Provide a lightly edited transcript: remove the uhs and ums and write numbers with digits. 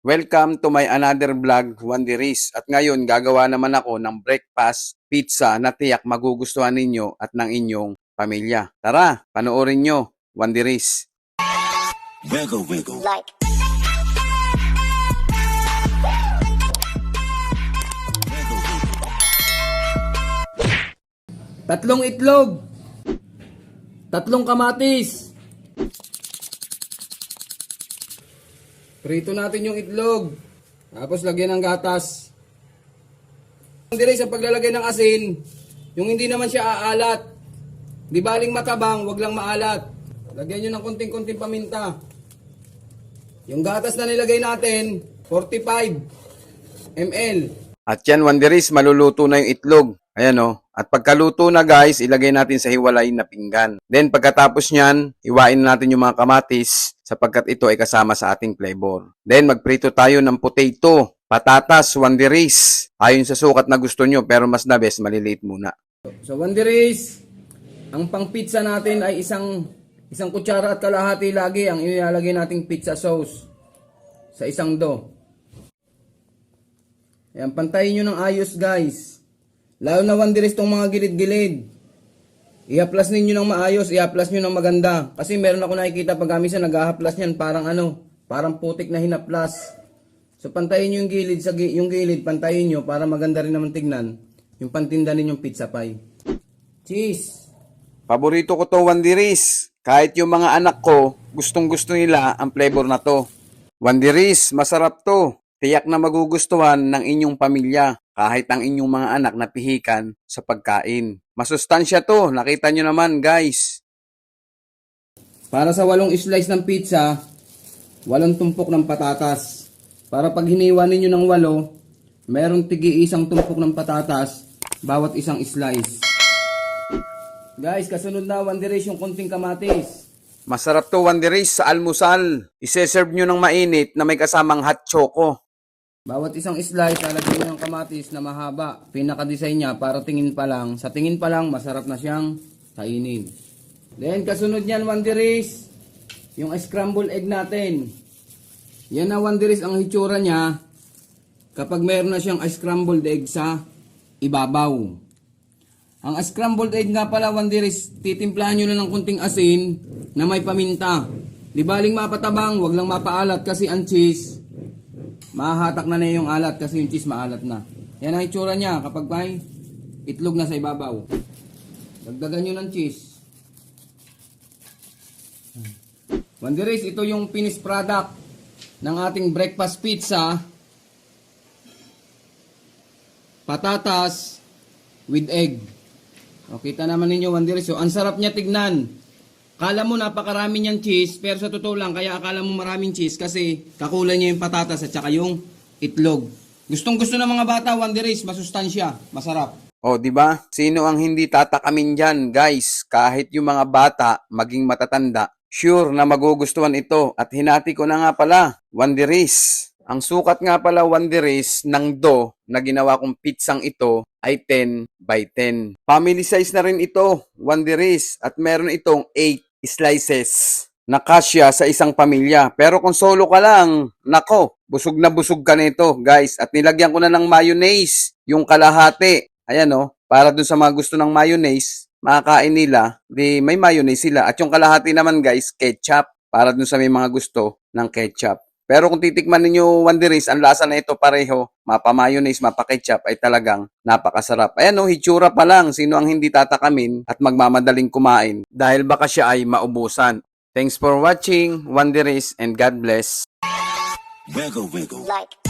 Welcome to my another vlog, Wanderis. At ngayon, gagawa naman ako ng breakfast pizza na tiyak magugustuhan ninyo at ng inyong pamilya. Tara, panoorin nyo, Wanderis. Wiggle, wiggle. Like. Tatlong itlog. Tatlong kamatis. Prito natin yung itlog. Tapos lagyan ng gatas. Dire sa paglalagay ng asin, yung hindi naman siya aalat. Di baling matabang, wag lang maalat. Lagyan nyo ng konting-konting paminta. Yung gatas na nilagay natin, 45 ml. At yan, Wanderis, maluluto na yung itlog. Ayan o. At pagkaluto na guys, ilagay natin sa hiwalay na pinggan. Then pagkatapos nyan, iwain natin yung mga kamatis sapagkat ito ay kasama sa ating flavor. Then magprito tayo ng potato, patatas, Wanderis. Ayon sa sukat na gusto nyo pero mas the best, maliliit muna. So Wanderis, ang pang pizza natin ay isang kutsara at kalahati lagi ang ilalagay nating pizza sauce sa isang dough. Ayan, pantayin nyo ng ayos guys. Lalo na Wanderis tong mga gilid-gilid. I-haplas ninyo ng maayos, i-haplas nyo ng maganda. Kasi meron ako nakikita pag minsan nag-haplas niyan parang putik na hinaplas. So pantayin nyo yung gilid, yung gilid pantayin nyo para maganda rin naman tignan yung pantinda ninyong pizza pie. Cheese! Paborito ko to, Wanderis. Kahit yung mga anak ko, gustong-gusto nila ang flavor na to. Wanderis, masarap to. Tiyak na magugustuhan ng inyong pamilya kahit ang inyong mga anak na pihikan sa pagkain. Masustansya to, nakita nyo naman guys. Para sa 8 slice ng pizza, 8 tumpok ng patatas. Para pag hiniwa ninyo ng 8, meron tigi-isang tumpok ng patatas bawat isang slice. Guys, kasunod na Wanderis yung konting kamatis. Masarap to, Wanderis, sa almusal. Iseserve nyo ng mainit na may kasamang hot choco. Bawat isang slice, lalagyan nyo ng kamatis na mahaba. Pinaka-design niya para tingin pa lang. Sa tingin pa lang, masarap na siyang kainin. Then, kasunod niyan, Wanderis, yung scrambled egg natin. Yan na, Wanderis, ang hitsura niya kapag meron na siyang scrambled egg sa ibabaw. Ang scrambled egg nga pala, Wanderis, titimplahan nyo na ng kunting asin na may paminta. Di baling mapatabang, wag lang mapaalat kasi ang cheese, mahahatak na yung alat kasi yung cheese maalat na. Yan ang itsura niya kapag may itlog na sa ibabaw. Dagdagan nyo ng cheese. Wanderis, ito yung finished product ng ating breakfast pizza. Patatas with egg. O, kita naman ninyo, Wanderis. So, ang sarap niya tignan. Kala mo napakarami niyang cheese, pero sa totoo lang, kaya akala mo maraming cheese kasi kakulay niya yung patatas at saka yung itlog. Gustong gusto ng mga bata, Wanderis, masustansya, masarap. O, di ba? Sino ang hindi tatakamin dyan, guys? Kahit yung mga bata, maging matatanda, sure na magugustuhan ito. At hinati ko na nga pala, Wanderis. Ang sukat nga pala, Wanderis, ng dough na ginawa kong pizzang ito ay 10 by 10. Family size na rin ito, Wanderis. At meron itong 8 slices na kasya sa isang pamilya. Pero kung solo ka lang, nako, busog na busog ka nito, guys. At nilagyan ko na ng mayonnaise, yung kalahati. Ayan o, para dun sa mga gusto ng mayonnaise, makakain nila, di may mayonnaise sila. At yung kalahati naman, guys, ketchup, para dun sa may mga gusto ng ketchup. Pero kung titikman ninyo, Wanderis, ang lasa na ito pareho, mapa-mayonnaise, mapa-ketchup, ay talagang napakasarap. Ayan o, hitsura pa lang, sino ang hindi tatakamin at magmamadaling kumain dahil baka siya ay maubusan. Thanks for watching, Wanderis, and God bless. Wiggle, wiggle. Like.